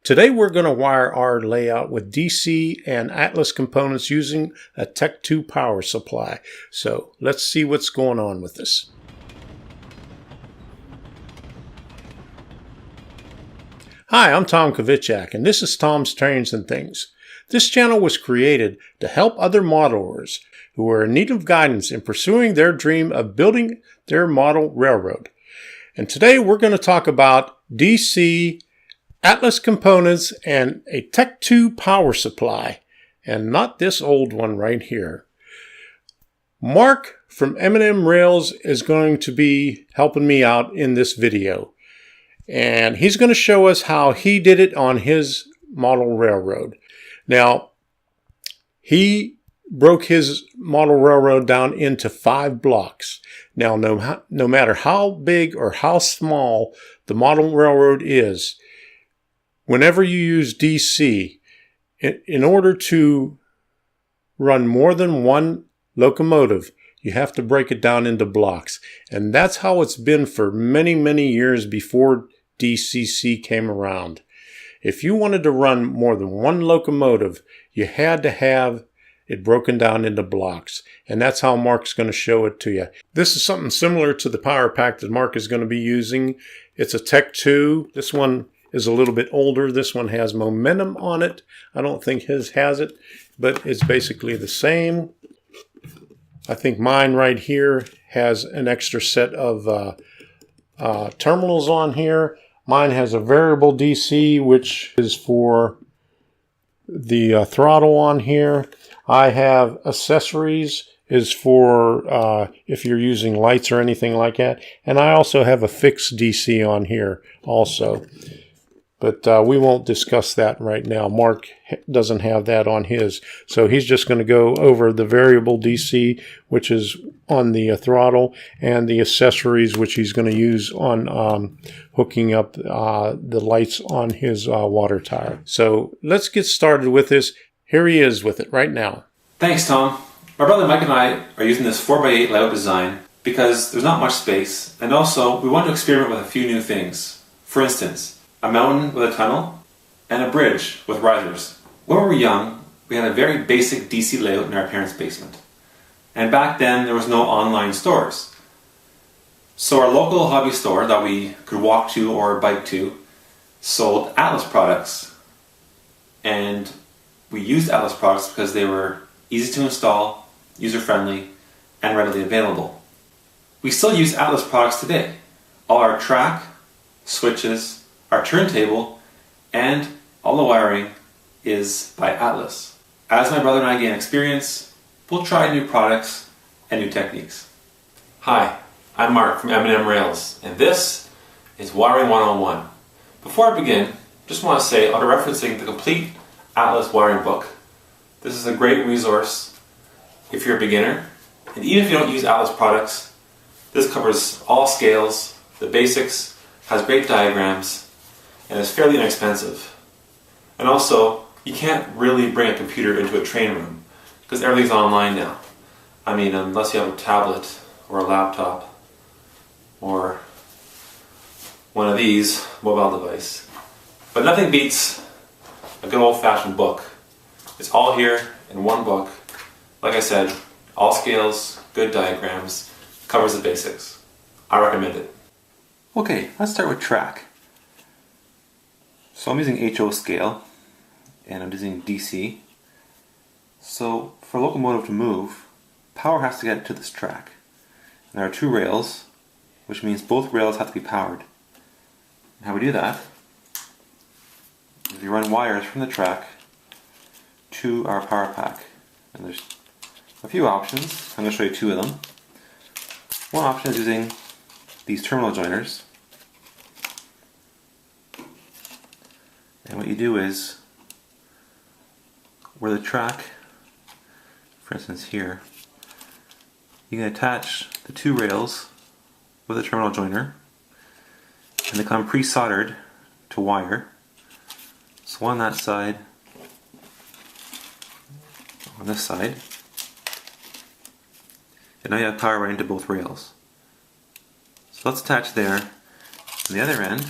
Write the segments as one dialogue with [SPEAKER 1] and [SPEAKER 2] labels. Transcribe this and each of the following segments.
[SPEAKER 1] Today we're going to wire our layout with DC and Atlas components using a Tech 2 power supply. So let's see what's going on with this. Hi, I'm Tom Kovichak, and this is Tom's Trains and Things. This channel was created to help other modelers who are in need of guidance in pursuing their dream of building their model railroad. And today we're going to talk about DC, Atlas components, and a Tech 2 power supply, and not this old one right here. Mark from M&M Rails is going to be helping me out in this video, and he's going to show us how he did it on his model railroad. Now, he broke his model railroad down into 5 blocks. Now, no matter how big or how small the model railroad is, whenever you use DC, in order to run more than one locomotive, you have to break it down into blocks. And that's how it's been for many, many years before DCC came around. If you wanted to run more than one locomotive, you had to have it broken down into blocks. And that's how Mark's going to show it to you. This is something similar to the power pack that Mark is going to be using. It's a Tech 2. This one is a little bit older. This one has momentum on it. I don't think his has it, but it's basically the same. I think mine right here has an extra set of terminals on here. Mine has a variable DC, which is for the throttle on here. I have accessories, is for if you're using lights or anything like that. And I also have a fixed DC on here also. But we won't discuss that right now. Mark doesn't have that on his. So he's just going to go over the variable DC, which is on the throttle, and the accessories, which he's going to use on hooking up the lights on his water tower. So let's get started with this. Here he is with it right now.
[SPEAKER 2] Thanks, Tom. My brother Mike and I are using this 4x8 layout design because there's not much space, and also we want to experiment with a few new things. For instance, a mountain with a tunnel, and a bridge with risers. When we were young, we had a very basic DC layout in our parents' basement. And back then, there was no online stores. So our local hobby store that we could walk to or bike to sold Atlas products. And we used Atlas products because they were easy to install, user-friendly, and readily available. We still use Atlas products today. All our track, switches, our turntable, and all the wiring is by Atlas. As my brother and I gain experience, we'll try new products and new techniques. Hi, I'm Mark from M&M Rails, and this is Wiring 101. Before I begin, just want to say, auto referencing the complete Atlas wiring book. This is a great resource if you're a beginner, and even if you don't use Atlas products, this covers all scales, the basics, has great diagrams, and is fairly inexpensive. And also, you can't really bring a computer into a train room because everything's online now. I mean, unless you have a tablet or a laptop or one of these mobile device. But nothing beats a good old-fashioned book. It's all here in one book. Like I said, all scales, good diagrams, covers the basics. I recommend it. Okay, let's start with track. So I'm using HO scale, and I'm using DC. So for a locomotive to move, power has to get to this track. And there are 2 rails, which means both rails have to be powered. And how we do that is we run wires from the track to our power pack. And there's a few options. I'm going to show you 2 of them. One option is using these terminal joiners. And what you do is, where the track, for instance here, you can attach the 2 rails with a terminal joiner, and they come pre-soldered to wire. So on that side, on this side, and now you have power right into both rails. So let's attach there. On the other end,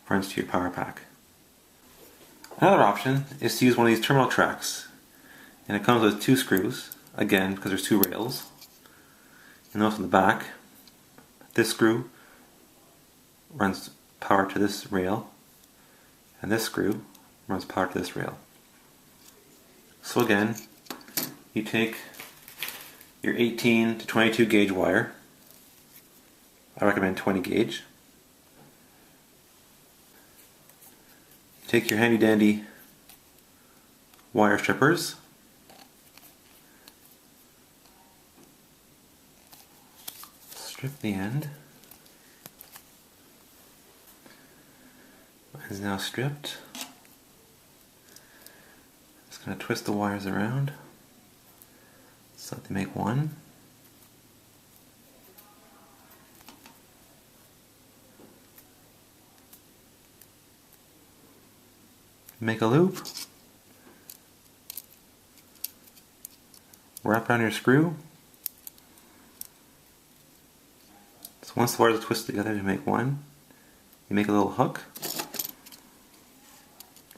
[SPEAKER 2] runs to your power pack. Another option is to use one of these terminal tracks, and it comes with 2 screws, again because there's 2 rails. And notice on the back, this screw runs power to this rail, and this screw runs power to this rail. So again, you take your 18 to 22 gauge wire. I recommend 20 gauge. Take your handy dandy wire strippers. Strip the end. Mine is now stripped. Just going to twist the wires around so that they make one. Make a loop. Wrap around your screw. So once the wires are twisted together to make one, you make a little hook.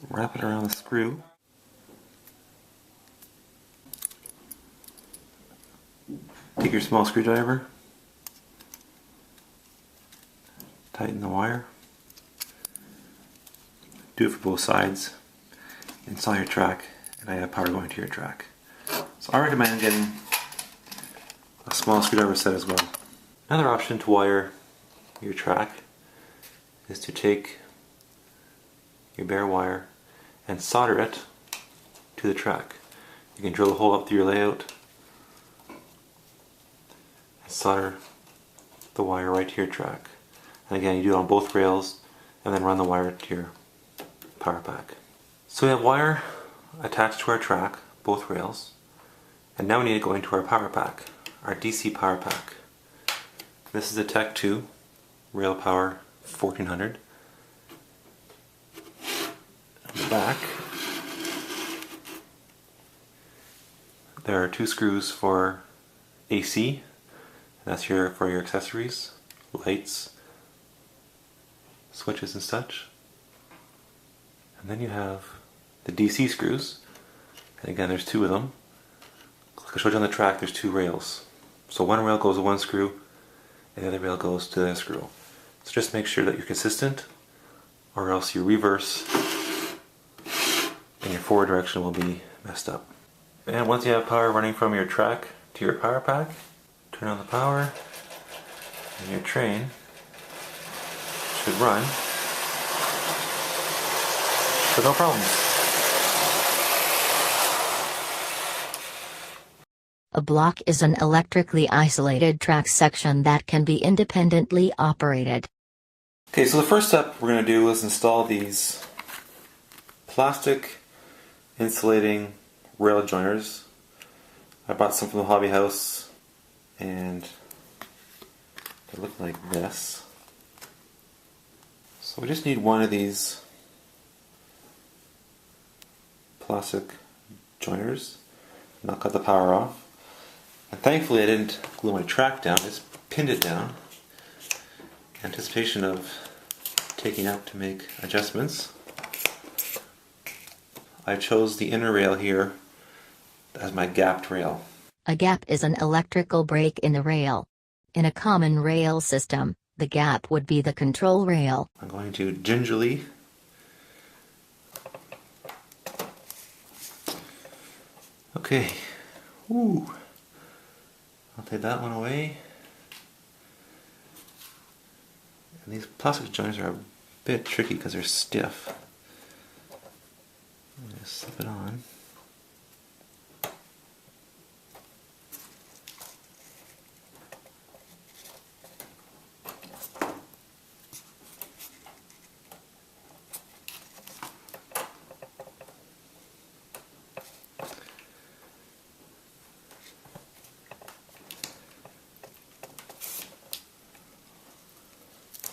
[SPEAKER 2] Wrap it around the screw. Take your small screwdriver. Tighten the wire. Do it for both sides. Install your track, and I have power going to your track. So I recommend getting a small screwdriver set as well. Another option to wire your track is to take your bare wire and solder it to the track. You can drill a hole up through your layout and solder the wire right to your track. And again, you do it on both rails and then run the wire to your power pack. So we have wire attached to our track, both rails, and now we need to go into our power pack, our DC power pack. This is the Tech 2 Rail Power 1400. On the back, there are 2 screws for AC, that's for your accessories, lights, switches and such. And then you have the DC screws, and again there's 2 of them. Like I showed you on the track, there's 2 rails. So one rail goes to one screw, and the other rail goes to the screw. So just make sure that you're consistent, or else your reverse and your forward direction will be messed up. And once you have power running from your track to your power pack, turn on the power, and your train should run with no problems.
[SPEAKER 3] A block is an electrically isolated track section that can be independently operated.
[SPEAKER 2] Okay, so the first step we're going to do is install these plastic insulating rail joiners. I bought some from the hobby house and they look like this. So we just need one of these plastic joiners, and I'll cut the power off. And thankfully I didn't glue my track down, I just pinned it down in anticipation of taking out to make adjustments. I chose the inner rail here as my gapped rail.
[SPEAKER 3] A gap is an electrical break in the rail. In a common rail system, the gap would be the control rail.
[SPEAKER 2] I'm going to gingerly okay. Ooh. I'll take that one away. And these plastic joints are a bit tricky because they're stiff. I'm going to slip it on.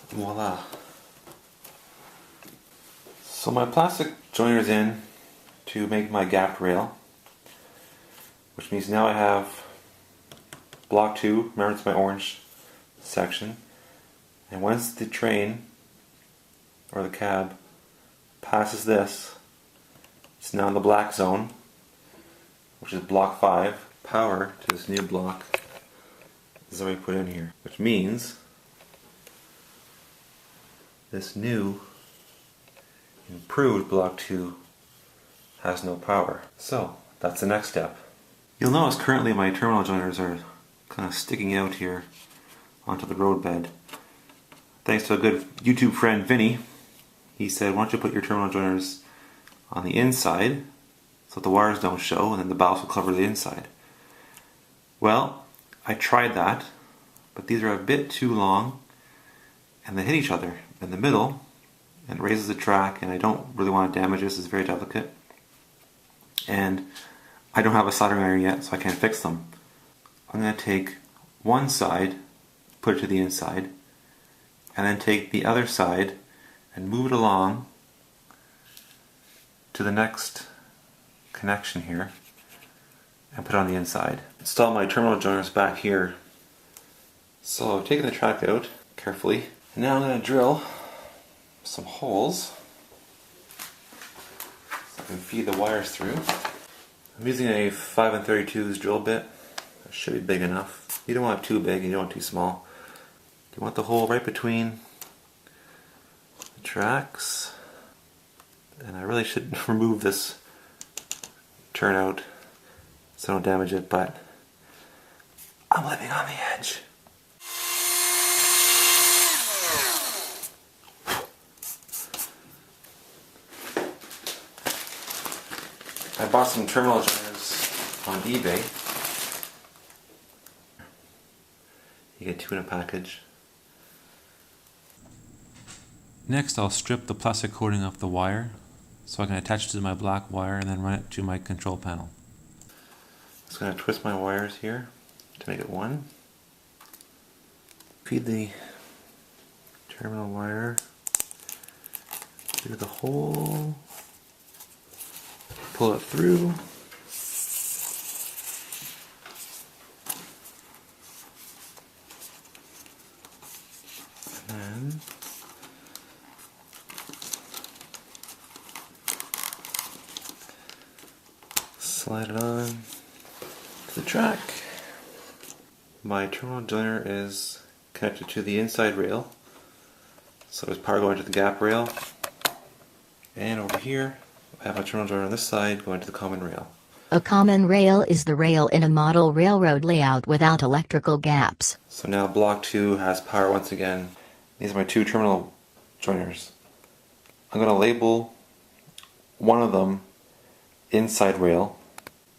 [SPEAKER 2] Voila. So my plastic joiner's in to make my gapped rail, which means now I have block 2, remember it's my orange section, and once the train or the cab, passes this. It's now in the black zone, which is block 5. Power to this new block is already put in here, which means this new improved block 2 has no power. So that's the next step. You'll notice currently my terminal joiners are kind of sticking out here onto the roadbed. Thanks to a good YouTube friend, Vinny, he said, why don't you put your terminal joiners on the inside so that the wires don't show and then the ballast will cover the inside. Well, I tried that, but these are a bit too long and they hit each other in the middle and it raises the track, and I don't really want to damage this. It's very delicate. And I don't have a soldering iron yet, so I can't fix them. I'm going to take one side, put it to the inside, and then take the other side and move it along to the next connection here and put it on the inside. Install my terminal joiners back here. So I've taken the track out carefully, and now I'm going to drill some holes so I can feed the wires through. I'm using a 5 32 drill bit. That should be big enough. You don't want it too big, you don't want it too small. You want the hole right between the tracks. And I really should remove this turnout so I don't damage it, but I'm living on the edge. I bought some terminal joiners on eBay. You get 2 in a package. Next, I'll strip the plastic coating off the wire so I can attach it to my black wire and then run it to my control panel. I'm just going to twist my wires here to make it one. Feed the terminal wire through the hole. Pull it through. And then slide it on to the track. My terminal joiner is connected to the inside rail, so there's power going to the gap rail, and over here I have my terminal joiner on this side going to the common rail.
[SPEAKER 3] A common rail is the rail in a model railroad layout without electrical gaps.
[SPEAKER 2] So now block 2 has power once again. These are my 2 terminal joiners. I'm going to label one of them inside rail,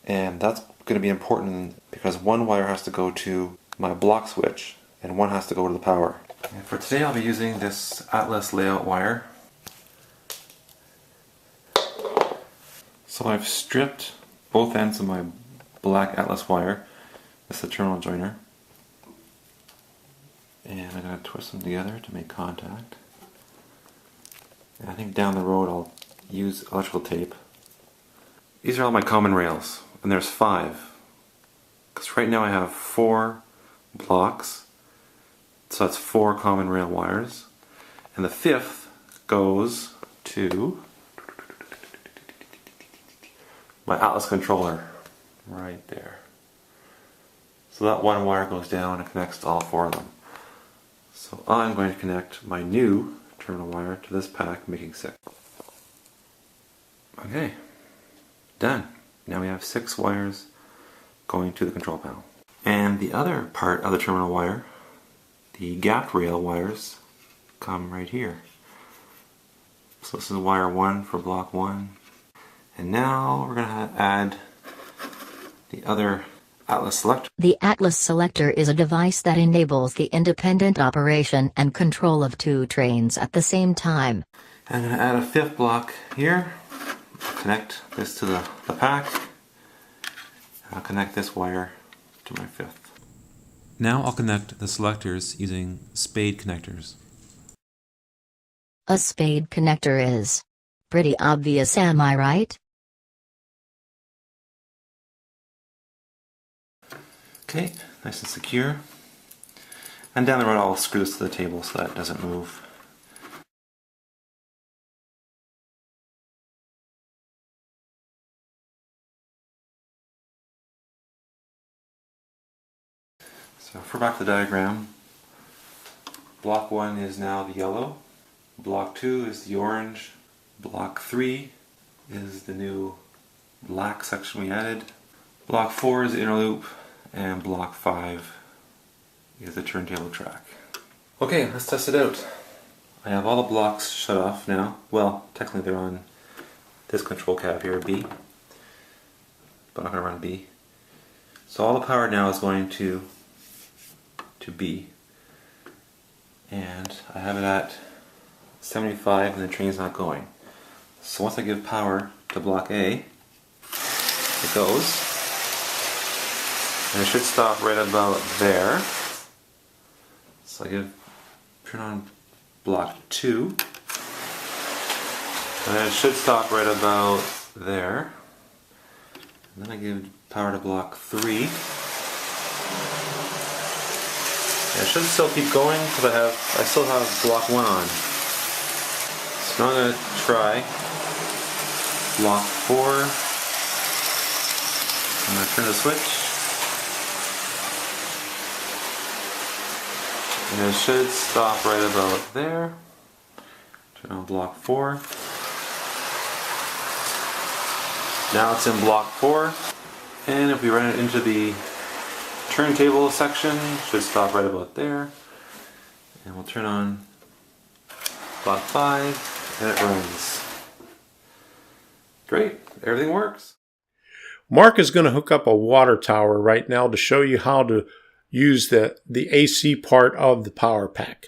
[SPEAKER 2] and that's going to be important because one wire has to go to my block switch and one has to go to the power. And for today I'll be using this Atlas layout wire. So I've stripped both ends of my black Atlas wire. This is the terminal joiner. And I'm going to twist them together to make contact. And I think down the road I'll use electrical tape. These are all my common rails, and there's 5. Because right now I have 4 blocks, so that's 4 common rail wires. And the 5th goes to my Atlas controller, right there. So that one wire goes down and connects to all 4 of them. So I'm going to connect my new terminal wire to this pack, making 6. Okay, done. Now we have 6 wires going to the control panel. And the other part of the terminal wire, the gap rail wires, come right here. So this is wire 1 for block 1. And now we're going to add the other Atlas Selector.
[SPEAKER 3] The Atlas Selector is a device that enables the independent operation and control of 2 trains at the same time.
[SPEAKER 2] I'm going to add a 5th block here. Connect this to the pack. I'll connect this wire to my 5th. Now I'll connect the selectors using spade connectors.
[SPEAKER 3] A spade connector is pretty obvious, am I right?
[SPEAKER 2] Okay, nice and secure. And down the road I'll screw this to the table so that it doesn't move. So refer back to the diagram. Block 1 is now the yellow. Block 2 is the orange. Block 3 is the new black section we added. Block 4 is the inner loop. And block 5 is the turntable track. Okay, let's test it out. I have all the blocks shut off now. Well, technically they're on this control cab here, B. But I'm not going to run B. So all the power now is going to B. And I have it at 75 and the train's not going. So once I give power to block A, it goes. And it should stop right about there. So I turn on block 2. And it should stop right about there. And then I give power to block 3. And it should still keep going because I still have block 1 on. So now I'm going to try block 4. I'm going to turn the switch. And it should stop right about there. Turn on block 4. Now it's in block 4. And if we run it into the turntable section, it should stop right about there. And we'll turn on block 5 and it runs. Great, everything works.
[SPEAKER 1] Mark is going to hook up a water tower right now to show you how to use the AC part of the power pack.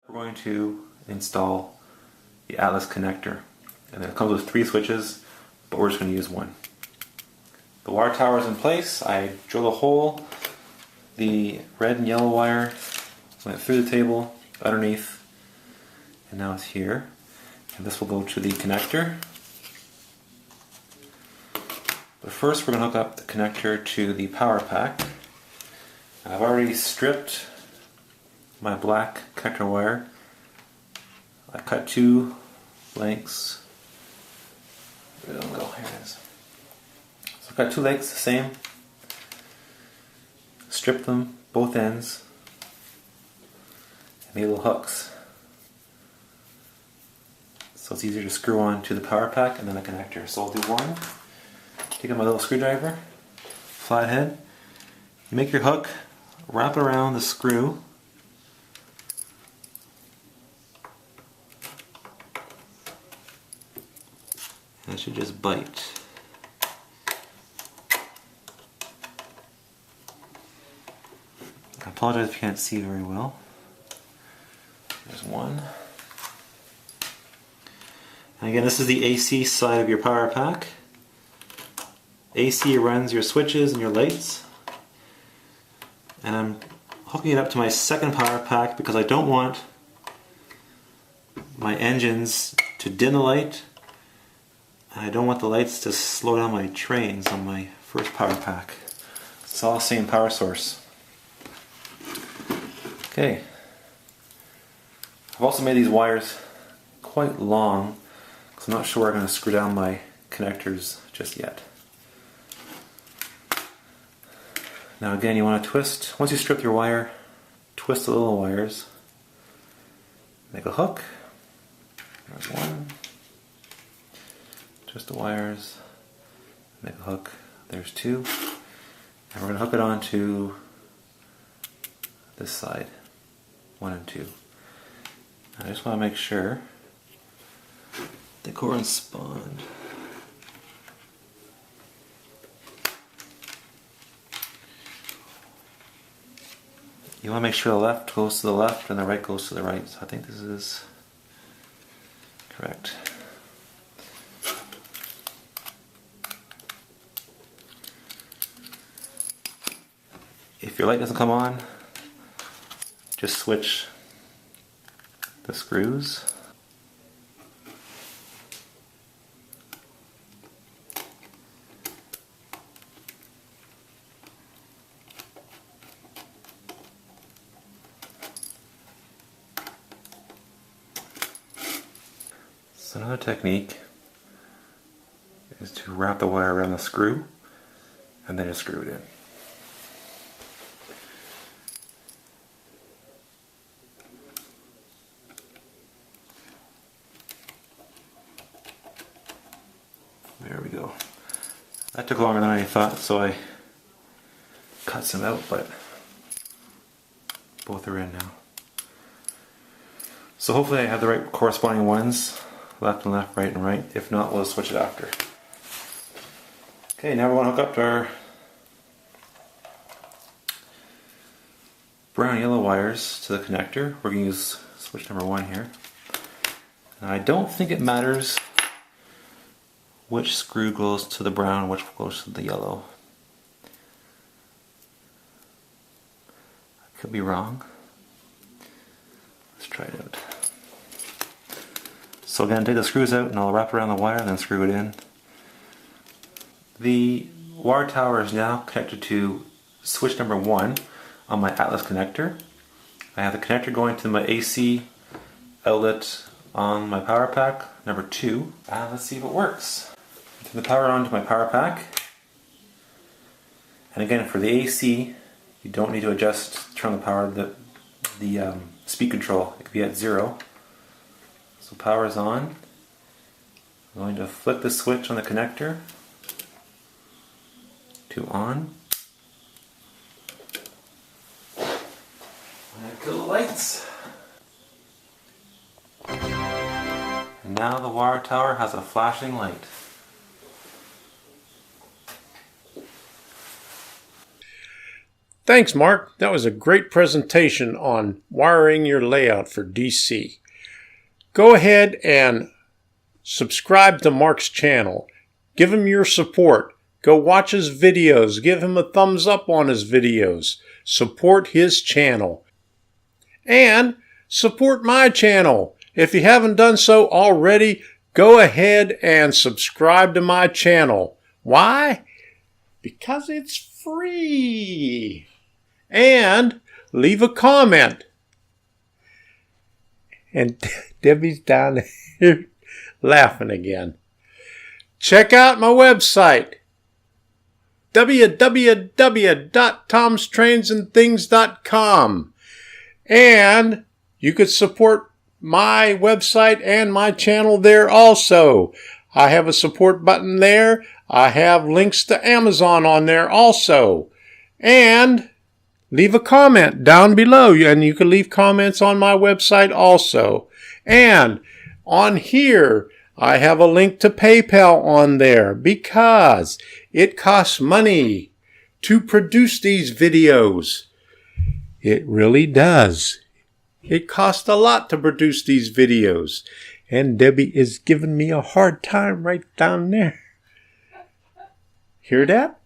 [SPEAKER 2] We're going to install the Atlas connector. And it comes with 3 switches, but we're just going to use 1. The wire tower is in place. I drilled a hole. The red and yellow wire went through the table, underneath, and now it's here. And this will go to the connector. But first we're going to hook up the connector to the power pack. I've already stripped my black connector wire. I cut 2 lengths. Where did it go? Here it is. So I've got 2 lengths the same. Stripped them, both ends. And made little hooks. So it's easier to screw on to the power pack and then the connector. So I'll do 1. Take out my little screwdriver, flathead. You make your hook, wrap it around the screw. And it should just bite. I apologize if you can't see very well. There's 1. And again, this is the AC side of your power pack. AC runs your switches and your lights. And I'm hooking it up to my second power pack because I don't want my engines to dim the light. And I don't want the lights to slow down my trains on my first power pack. It's all the same power source. Okay. I've also made these wires quite long because I'm not sure I'm going to screw down my connectors just yet. Now again, you want to twist, once you strip your wire, twist the little wires, make a hook, there's 1, twist the wires, make a hook, there's 2, and we're going to hook it onto this side, 1 and 2. I just want to make sure they correspond. You want to make sure the left goes to the left and the right goes to the right. So I think this is correct. If your light doesn't come on, just switch the screws. So another technique is to wrap the wire around the screw and then just screw it in. There we go. That took longer than I thought, so I cut some out, but both are in now. So hopefully I have the right corresponding ones, left and left, right and right. If not, we'll switch it after. Okay, now we want to hook up to our brown yellow wires to the connector. We're going to use switch number 1 here. And I don't think it matters which screw goes to the brown, which goes to the yellow. I could be wrong. Let's try it out. So again, take the screws out and I'll wrap around the wire and then screw it in. The wire tower is now connected to switch number 1 on my Atlas connector. I have the connector going to my AC outlet on my power pack number 2. And let's see if it works. Turn the power on to my power pack. And again, for the AC, you don't need to turn the power, the speed control. It could be at 0. So power is on. I'm going to flick the switch on the connector to on. And kill the lights. And now the wire tower has a flashing light.
[SPEAKER 1] Thanks, Mark. That was a great presentation on wiring your layout for DC. Go ahead and subscribe to Mark's channel. Give him your support. Go watch his videos. Give him a thumbs up on his videos. Support his channel. And support my channel. If you haven't done so already, go ahead and subscribe to my channel. Why? Because it's free. And leave a comment. And Debbie's down there laughing again. Check out my website, www.tomstrainsandthings.com. And you could support my website and my channel there also. I have a support button there. I have links to Amazon on there also. And leave a comment down below, and you can leave comments on my website also. And on here, I have a link to PayPal on there because it costs money to produce these videos. It really does. It costs a lot to produce these videos. And Debbie is giving me a hard time right down there. Hear that?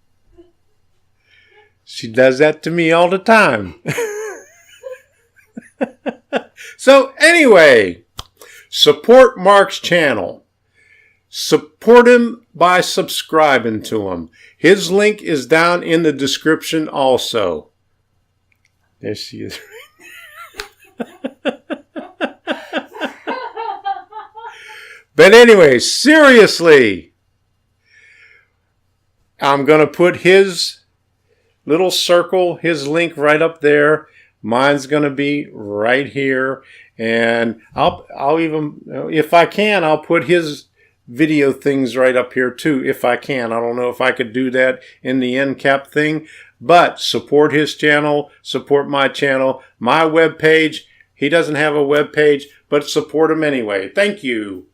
[SPEAKER 1] She does that to me all the time. So anyway, support Mark's channel. Support him by subscribing to him. His link is down in the description also. There she is. But anyway, seriously, I'm going to put his little circle, his link right up there. Mine's going to be right here. And I'll even, if I can, I'll put his video things right up here too, if I can. I don't know if I could do that in the end cap thing, but support his channel, support my channel, my web page. He doesn't have a web page, but support him anyway. Thank you.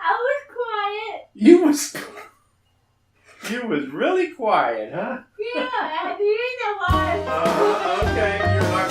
[SPEAKER 4] I was quiet.
[SPEAKER 1] You was really quiet, huh?
[SPEAKER 4] Yeah, I didn't know why.
[SPEAKER 1] Okay, you're not